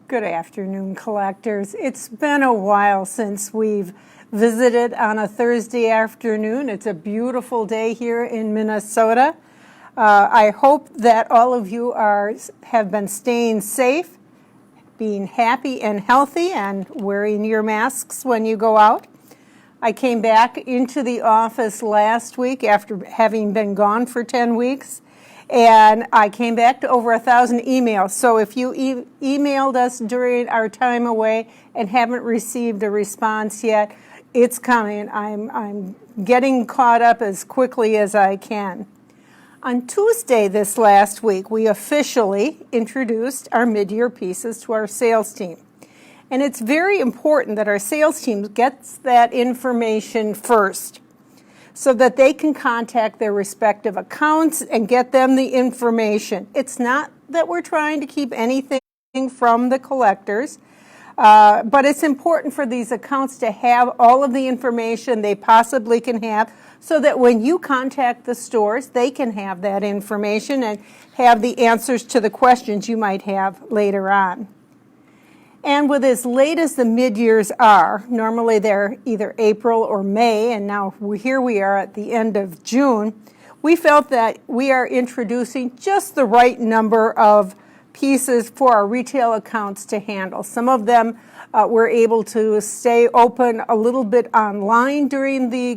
Good afternoon, collectors. It's been a while since we've visited on a Thursday afternoon. It's a beautiful day here in Minnesota. I hope that all of you have been staying safe, being happy and healthy, and wearing your masks when you go out. I came back into the office last week after having been gone for 10 weeks. And I came back to over 1,000 emails. So if you emailed us during our time away and haven't received a response yet, it's coming. I'm getting caught up as quickly as I can. On Tuesday this last week, we officially introduced our mid-year pieces to our sales team. And it's very important that our sales team gets that information first, so that they can contact their respective accounts and get them the information. It's not that we're trying to keep anything from the collectors, but it's important for these accounts to have all of the information they possibly can have, so that when you contact the stores, they can have that information and have the answers to the questions you might have later on. And with as late as the mid-years are, normally they're either April or May, and now here we are at the end of June, we felt that we are introducing just the right number of pieces for our retail accounts to handle. Some of them were able to stay open a little bit online during the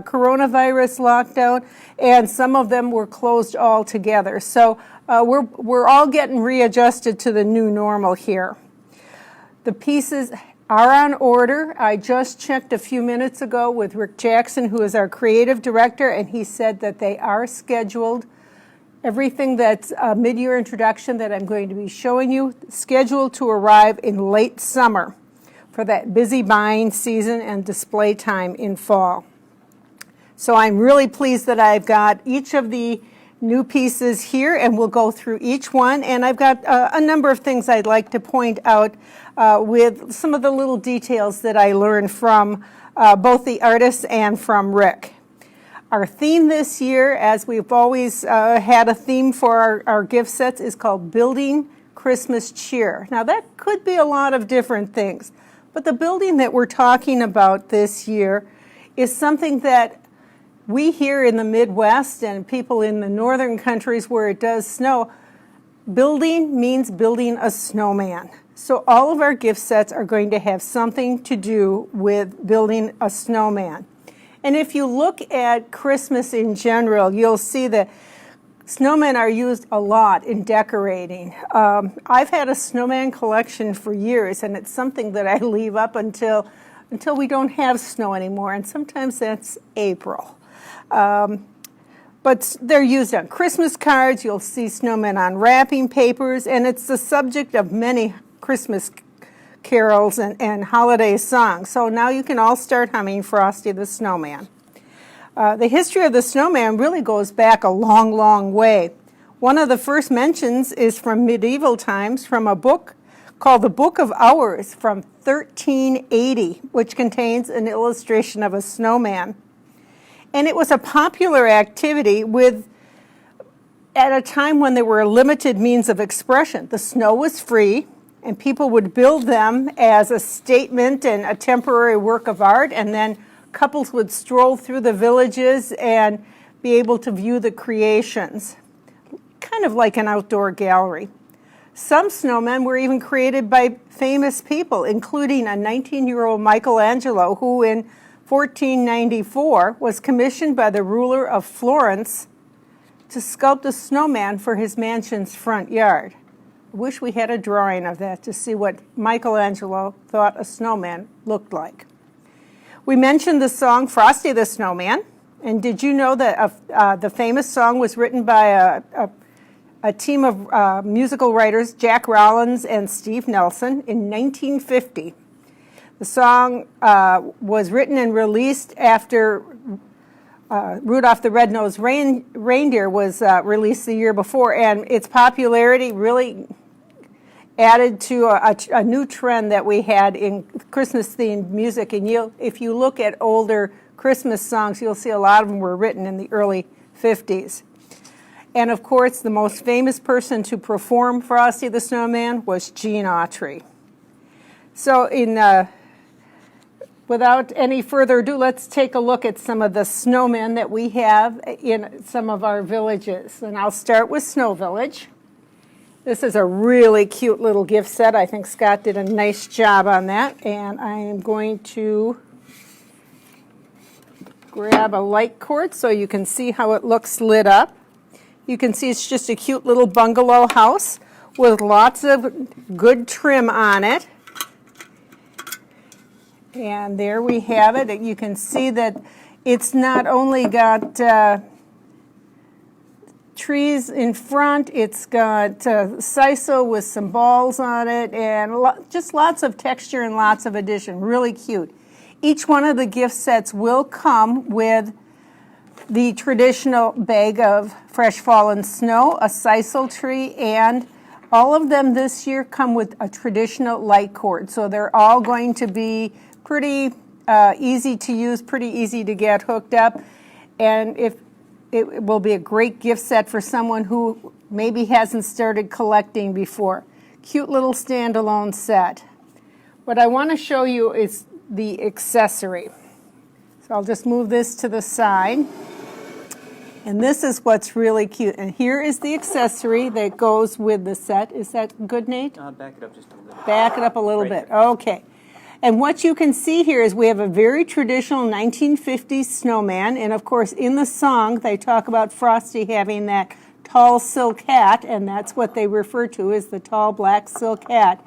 coronavirus lockdown, and some of them were closed altogether. So we're all getting readjusted to the new normal here. The pieces are on order. I just checked a few minutes ago with Rick Jackson, who is our creative director, and he said that they are scheduled. Everything that's a mid-year introduction that I'm going to be showing you, scheduled to arrive in late summer for that busy buying season and display time in fall. So I'm really pleased that I've got each of the new pieces here, and we'll go through each one. And I've got a number of things I'd like to point out with some of the little details that I learned from both the artists and from Rick. Our theme this year, as we've always had a theme for our gift sets, is called Building Christmas Cheer. Now that could be a lot of different things, but the building that we're talking about this year is something that we here in the Midwest and people in the northern countries where it does snow, building means building a snowman. So all of our gift sets are going to have something to do with building a snowman. And if you look at Christmas in general, you'll see that snowmen are used a lot in decorating. I've had a snowman collection for years, and it's something that I leave up until we don't have snow anymore, and sometimes that's April. But they're used on Christmas cards. You'll see snowmen on wrapping papers, and it's the subject of many Christmas carols and holiday songs. So now you can all start humming Frosty the Snowman. The history of the snowman really goes back a long, long way. One of the first mentions is from medieval times, from a book called the Book of Hours from 1380, which contains an illustration of a snowman. And it was a popular activity at a time when there were limited means of expression. The snow was free, and people would build them as a statement and a temporary work of art, and then couples would stroll through the villages and be able to view the creations, kind of like an outdoor gallery. Some snowmen were even created by famous people, including a 19-year-old Michelangelo, who in 1494 was commissioned by the ruler of Florence to sculpt a snowman for his mansion's front yard. I wish we had a drawing of that to see what Michelangelo thought a snowman looked like. We mentioned the song Frosty the Snowman, and did you know that the famous song was written by a team of musical writers, Jack Rollins and Steve Nelson, in 1950. The song was written and released after Rudolph the Red-Nosed Reindeer was released the year before, and its popularity really added to a new trend that we had in Christmas-themed music. And if you look at older Christmas songs, you'll see a lot of them were written in the early 50s. And of course, the most famous person to perform Frosty the Snowman was Gene Autry. So without any further ado, let's take a look at some of the snowmen that we have in some of our villages. And I'll start with Snow Village. This is a really cute little gift set. I think Scott did a nice job on that. And I am going to grab a light cord so you can see how it looks lit up. You can see it's just a cute little bungalow house with lots of good trim on it. And there we have it. You can see that it's not only got trees in front, it's got sisal with some balls on it, and just lots of texture and lots of addition. Really cute. Each one of the gift sets will come with the traditional bag of fresh fallen snow, a sisal tree, and all of them this year come with a traditional light cord. So they're all going to be pretty easy to use, pretty easy to get hooked up, and it will be a great gift set for someone who maybe hasn't started collecting before. Cute little standalone set. What I want to show you is the accessory. So I'll just move this to the side. And this is what's really cute. And here is the accessory that goes with the set. Is that good, Nate? Back it up just a little bit. Back it up a little bit. Okay. And what you can see here is we have a very traditional 1950s snowman. And of course, in the song, they talk about Frosty having that tall silk hat, and that's what they refer to as the tall black silk hat.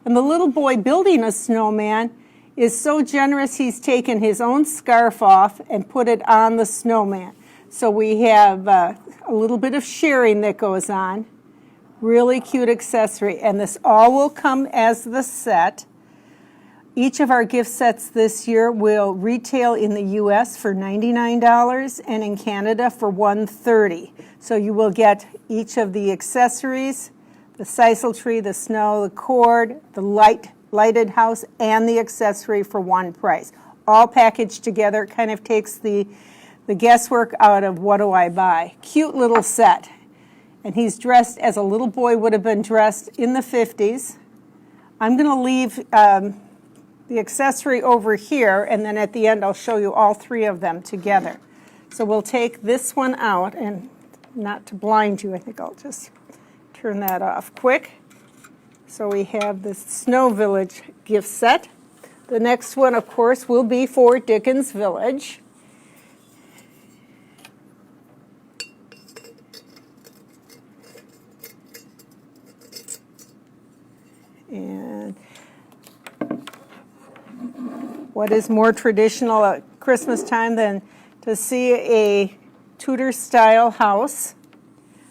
And the little boy building a snowman is so generous, he's taken his own scarf off and put it on the snowman. So we have a little bit of sharing that goes on. Really cute accessory. And this all will come as the set. Each of our gift sets this year will retail in the U.S. for $99 and in Canada for $130. So you will get each of the accessories, the sisal tree, the snow, the cord, the lighted house, and the accessory for one price. All packaged together. It kind of takes the guesswork out of what do I buy. Cute little set. And he's dressed as a little boy would have been dressed in the 50s. I'm going to leave the accessory over here, and then at the end I'll show you all three of them together. So we'll take this one out, and not to blind you, I think I'll just turn that off quick. So we have this Snow Village gift set. The next one, of course, will be for Dickens Village. And what is more traditional at Christmas time than to see a Tudor-style house?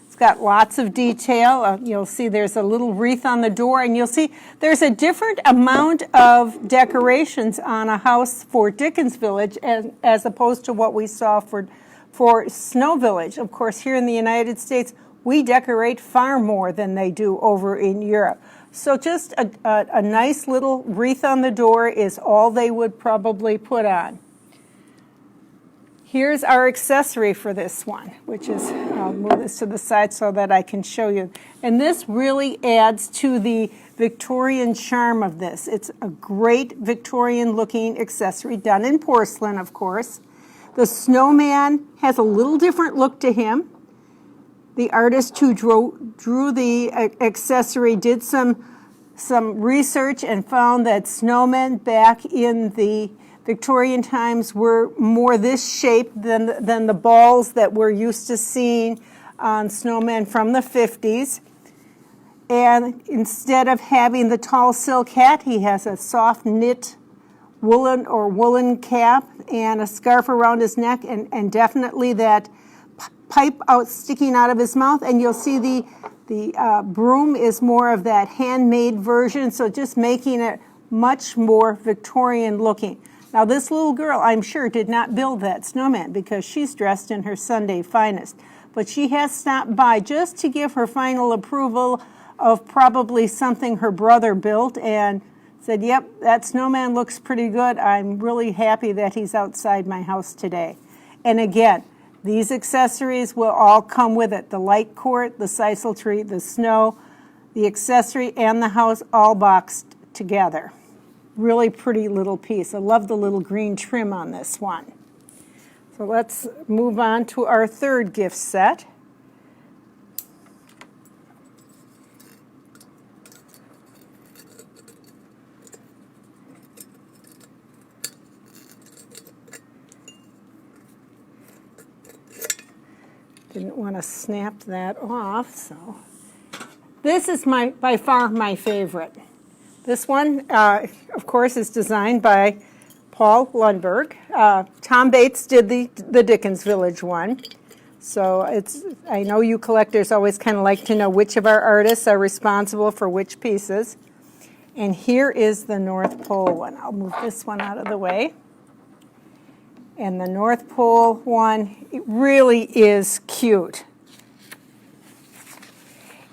It's got lots of detail. You'll see there's a little wreath on the door, and you'll see there's a different amount of decorations on a house for Dickens Village as opposed to what we saw for Snow Village. Of course, here in the United States, we decorate far more than they do over in Europe. So just a nice little wreath on the door is all they would probably put on. Here's our accessory for this one, which is, I'll move this to the side so that I can show you. And this really adds to the Victorian charm of this. It's a great Victorian-looking accessory, done in porcelain, of course. The snowman has a little different look to him. The artist who drew the accessory did some research and found that snowmen back in the Victorian times were more this shape than the balls that we're used to seeing on snowmen from the 50s. And instead of having the tall silk hat, he has a soft knit woolen cap and a scarf around his neck, and definitely that pipe sticking out of his mouth. And you'll see the broom is more of that handmade version, so just making it much more Victorian looking. Now this little girl, I'm sure, did not build that snowman because she's dressed in her Sunday finest. But she has stopped by just to give her final approval of probably something her brother built and said, yep, that snowman looks pretty good. I'm really happy that he's outside my house today. And again, These accessories will all come with it. The light court, the sisal tree, the snow, the accessory, and the house all boxed together. Really pretty little piece. I love the little green trim on this one. So let's move on to our third gift set. Didn't want to snap that off, so. This is by far my favorite. This one, of course, is designed by Paul Lundberg. Tom Bates did the Dickens Village one. So I know you collectors always kind of like to know which of our artists are responsible for which pieces. And here is the North Pole one. I'll move this one out of the way. And the North Pole one, it really is cute.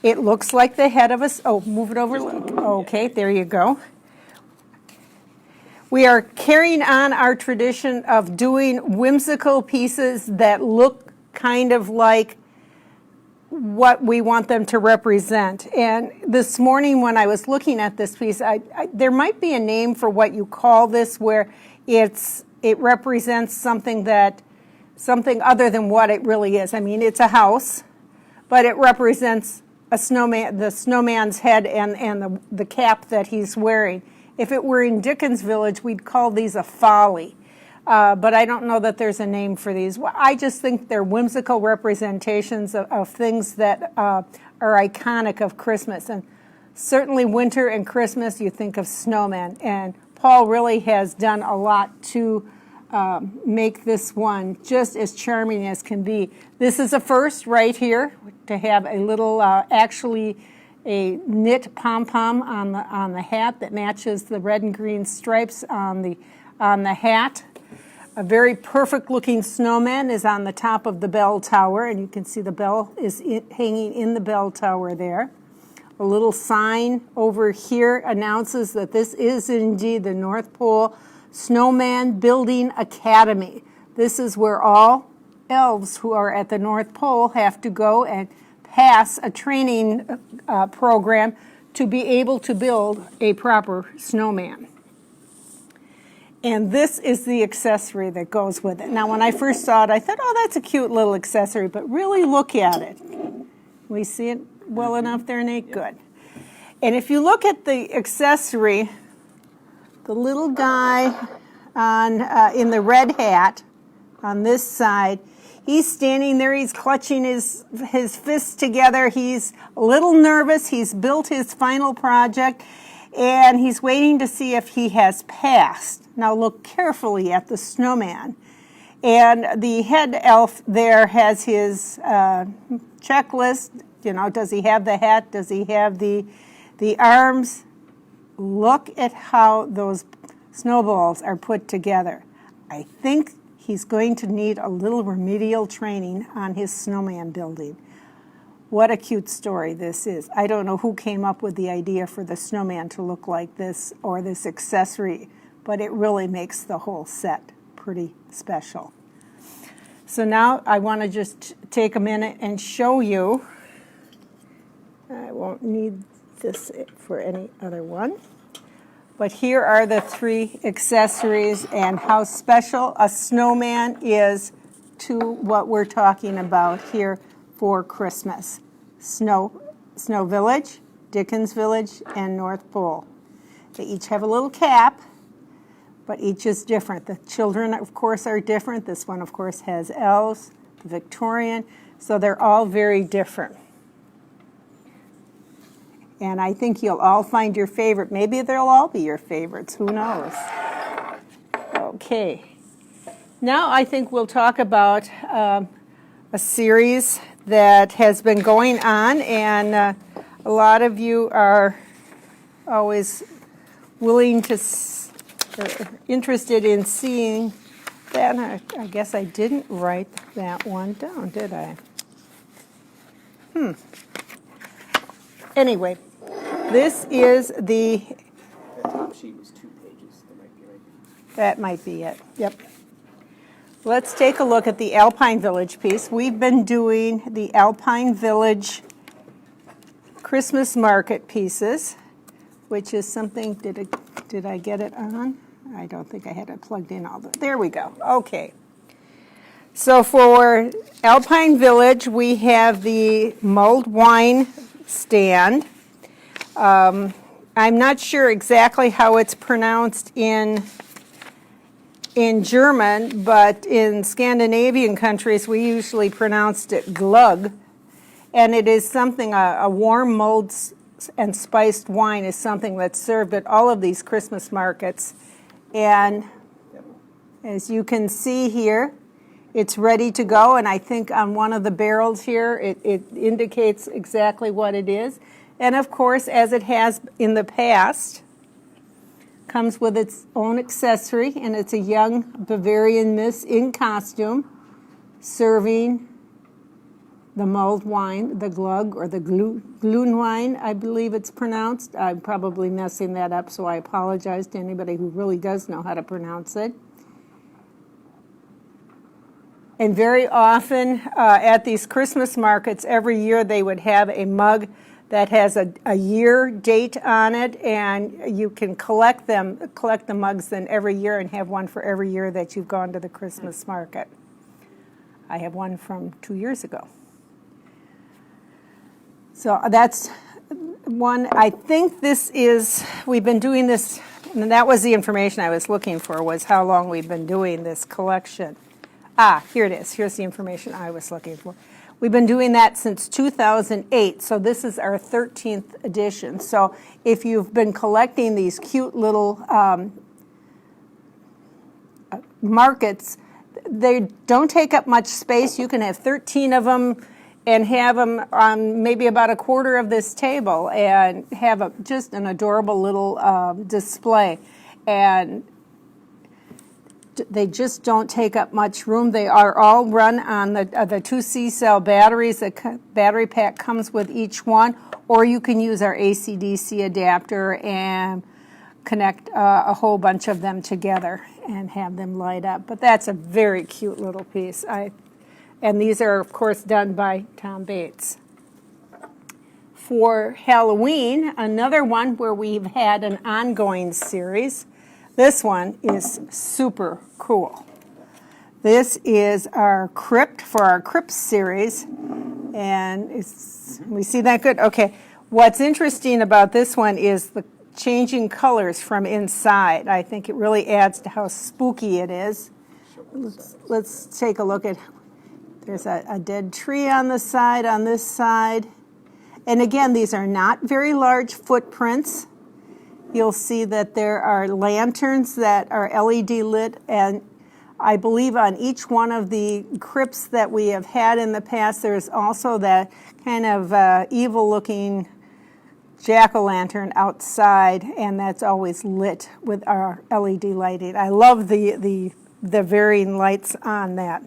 It looks like the head of us. Oh, move it over. Okay, there you go. We are carrying on our tradition of doing whimsical pieces that look kind of like what we want them to represent. And this morning when I was looking at this piece, there might be a name for what you call this, where it represents something other than what it really is. I mean, it's a house, but it represents a snowman, the snowman's head and the cap that he's wearing. If it were in Dickens Village, we'd call these a folly. But I don't know that there's a name for these. I just think they're whimsical representations of things that are iconic of Christmas. And certainly winter and Christmas, you think of snowmen. And Paul really has done a lot to make this one just as charming as can be. This is a first right here, to have a little, actually a knit pom-pom on the hat that matches the red and green stripes on the hat. A very perfect looking snowman is on the top of the bell tower, and you can see the bell is hanging in the bell tower there. A little sign over here announces that this is indeed the North Pole Snowman Building Academy. This is where all elves who are at the North Pole have to go and pass a training program to be able to build a proper snowman. And this is the accessory that goes with it. Now, when I first saw it, I thought, oh, that's a cute little accessory, but really look at it. We see it well enough there, Nate? Good. And if you look at the accessory, the little guy in the red hat on this side, he's standing there, he's clutching his fists together, he's a little nervous, he's built his final project, and he's waiting to see if he has passed. Now look carefully at the snowman. And the head elf there has his checklist. You know, does he have the hat? Does he have the arms? Look at how those snowballs are put together. I think he's going to need a little remedial training on his snowman building. What a cute story this is. I don't know who came up with the idea for the snowman to look like this or this accessory, but it really makes the whole set pretty special. So now I want to just take a minute and show you. I won't need this for any other one. But here are the three accessories and how special a snowman is to what we're talking about here for Christmas. Snow Village, Dickens Village, and North Pole. They each have a little cap, but each is different. The children, of course, are different. This one, of course, has elves, the Victorian, so they're all very different. And I think you'll all find your favorite. Maybe they'll all be your favorites. Who knows? Okay. Now I think we'll talk about a series that has been going on, and a lot of you are always willing to, interested in seeing that. I guess I didn't write that one down, did I? Anyway, this is the The top sheet was 2 pages. That might be right. That might be it. Yep. This is the let's take a look at the Alpine Village piece. We've been doing the Alpine Village Christmas market pieces, which is something, did I get it on? I don't think I had it plugged in all the, there we go, okay. So for Alpine Village, we have the mulled wine stand. I'm not sure exactly how it's pronounced in German, but in Scandinavian countries, we usually pronounced it glug. And it is something, a warm mulled and spiced wine is something that's served at all of these Christmas markets. And as you can see here, it's ready to go. And I think on one of the barrels here, it indicates exactly what it is. And of course, as it has in the past, comes with its own accessory, and it's a young Bavarian miss in costume serving the mulled wine, the glug, or the Glühwein, I believe it's pronounced. I'm probably messing that up, so I apologize to anybody who really does know how to pronounce it. And very often at these Christmas markets, every year they would have a mug that has a year date on it, and you can collect the mugs then every year and have one for every year that you've gone to the Christmas market. I have one from 2 years ago. So that's one. I think this is, we've been doing this, and that was the information I was looking for, was how long we've been doing this collection. Here it is. Here's the information I was looking for. We've been doing that since 2008, so this is our 13th edition. So if you've been collecting these cute little markets, they don't take up much space. You can have 13 of them and have them on maybe about a quarter of this table and have just an adorable little display. And they just don't take up much room. They are all run on the 2 C-cell batteries. The battery pack comes with each one, or you can use our AC/DC adapter and connect a whole bunch of them together and have them light up. But that's a very cute little piece. And these are, of course, done by Tom Bates. For Halloween, another one where we've had an ongoing series. This one is super cool. This is our crypt for our crypt series, and we see that good? Okay. What's interesting about this one is the changing colors from inside. I think it really adds to how spooky it is. Let's take a look at, there's a dead tree on the side, on this side. And again, these are not very large footprints. You'll see that there are lanterns that are LED lit, and I believe on each one of the crypts that we have had in the past, there's also that kind of evil-looking jack-o'-lantern outside, and that's always lit with our LED lighting. I love the varying lights on that.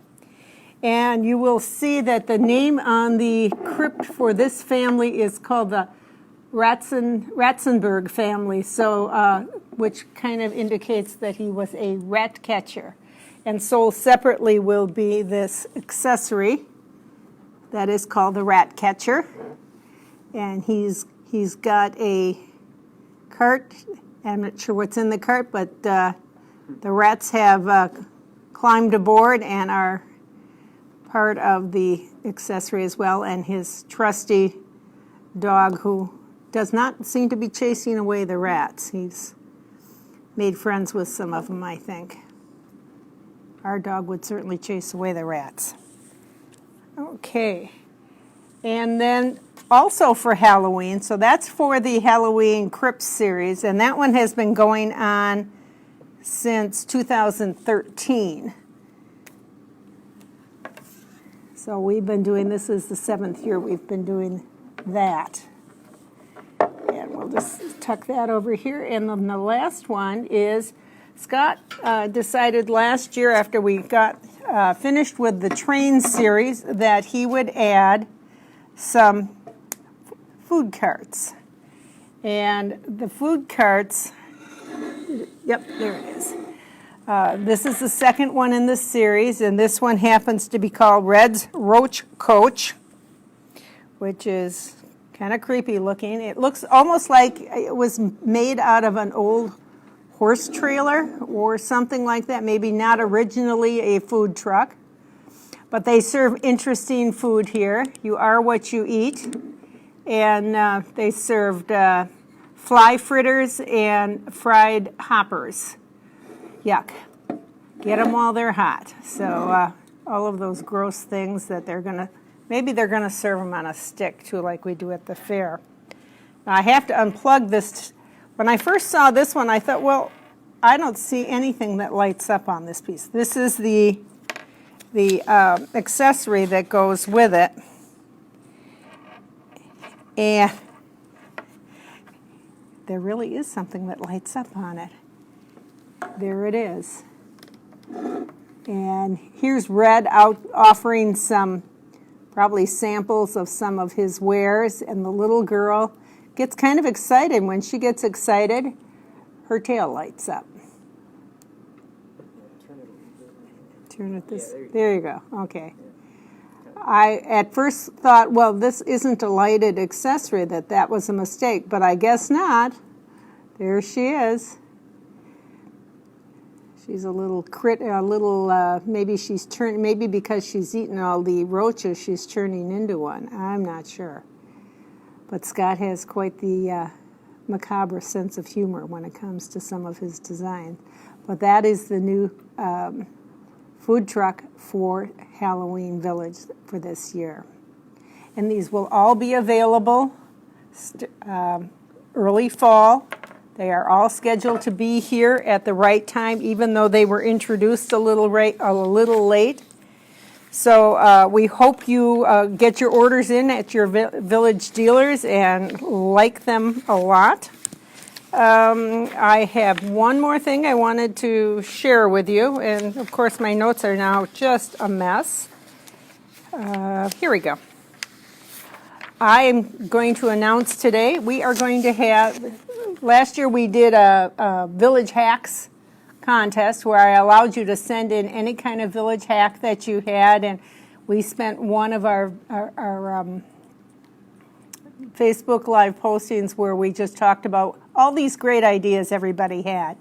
And you will see that the name on the crypt for this family is called the Ratzenberg family, so which kind of indicates that he was a rat catcher. And sold separately will be this accessory that is called the rat catcher. And he's got a cart. I'm not sure what's in the cart, but the rats have climbed aboard and are part of the accessory as well, and his trusty dog, who does not seem to be chasing away the rats. He's made friends with some of them, I think. Our dog would certainly chase away the rats. Okay. And then also for Halloween, so that's for the Halloween Crypt series, and that one has been going on since 2013. So we've been doing, this is the 7th year we've been doing that. And we'll just tuck that over here. And then the last one is Scott decided last year, after we got finished with the train series, that he would add some food carts. And the food carts, yep, there it is. This is the second one in this series, and this one happens to be called Red's Roach Coach, which is kind of creepy looking. It looks almost like it was made out of an old horse trailer or something like that, maybe not originally a food truck. But they serve interesting food here. You are what you eat. And they served fly fritters and fried hoppers. Yuck. Get them while they're hot. So all of those gross things that maybe they're going to serve them on a stick too, like we do at the fair. Now I have to unplug this. When I first saw this one, I thought, well, I don't see anything that lights up on this piece. This is the accessory that goes with it. And there really is something that lights up on it. There it is. And here's Red out offering some, probably samples of some of his wares, and the little girl gets kind of excited. When she gets excited, her tail lights up. Turn it this. There you go. Okay. I at first thought, well, this isn't a lighted accessory, that was a mistake, but I guess not. There she is. She's a little maybe because she's eaten all the roaches, she's turning into one. I'm not sure. But Scott has quite the macabre sense of humor when it comes to some of his designs. But that is the new food truck for Halloween Village for this year. And these will all be available early fall. They are all scheduled to be here at the right time, even though they were introduced a little late. So we hope you get your orders in at your village dealers and like them a lot. I have one more thing I wanted to share with you, and of course my notes are now just a mess. Here we go. I am going to announce today we are going to have, last year we did a Village Hacks contest where I allowed you to send in any kind of village hack that you had, and we spent one of our Facebook Live postings where we just talked about all these great ideas everybody had.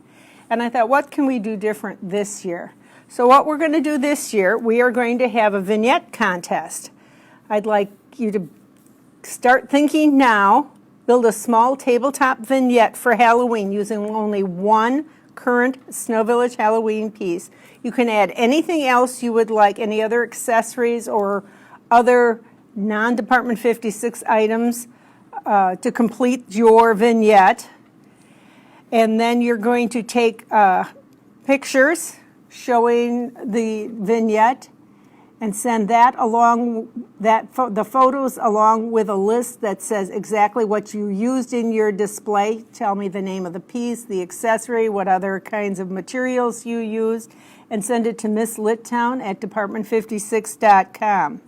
And I thought, what can we do different this year? So what we're going to do this year, we are going to have a vignette contest. I'd like you to start thinking now, build a small tabletop vignette for Halloween using only one current Snow Village Halloween piece. You can add anything else you would like, any other accessories or other non-Department 56 items to complete your vignette. And then you're going to take pictures showing the vignette and send that the photos along with a list that says exactly what you used in your display. Tell me the name of the piece, the accessory, what other kinds of materials you used, and send it to Miss Littown at department56.com.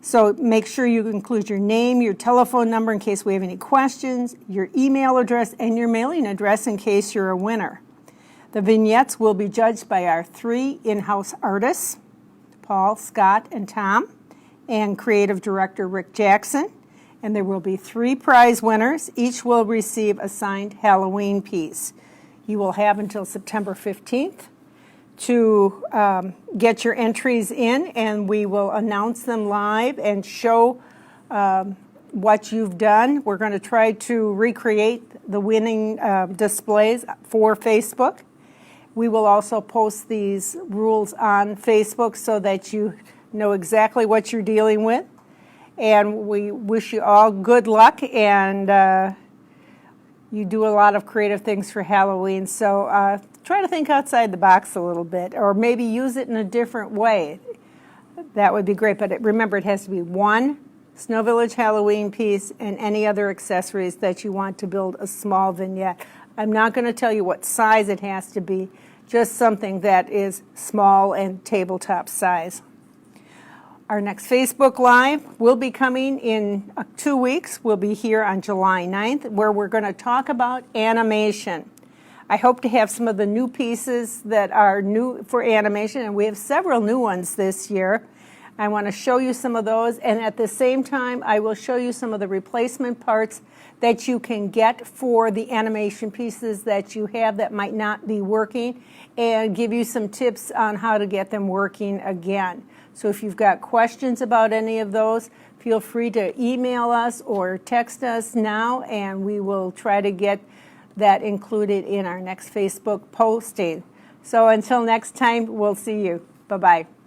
So make sure you include your name, your telephone number in case we have any questions, your email address, and your mailing address in case you're a winner. The vignettes will be judged by our 3 in-house artists, Paul, Scott, and Tom, and creative director Rick Jackson. And there will be 3 prize winners. Each will receive a signed Halloween piece. You will have until September 15th to get your entries in, and we will announce them live and show what you've done. We're going to try to recreate the winning displays for Facebook. We will also post these rules on Facebook so that you know exactly what you're dealing with. And we wish you all good luck, and you do a lot of creative things for Halloween. So try to think outside the box a little bit, or maybe use it in a different way. That would be great. But remember, it has to be one Snow Village Halloween piece and any other accessories that you want to build a small vignette. I'm not going to tell you what size it has to be, just something that is small and tabletop size. Our next Facebook Live will be coming in 2 weeks. We'll be here on July 9th, where we're going to talk about animation. I hope to have some of the new pieces that are new for animation, and we have several new ones this year. I want to show you some of those, and at the same time, I will show you some of the replacement parts that you can get for the animation pieces that you have that might not be working, and give you some tips on how to get them working again. So if you've got questions about any of those, feel free to email us or text us now, and we will try to get that included in our next Facebook posting. So until next time, we'll see you. Bye-bye.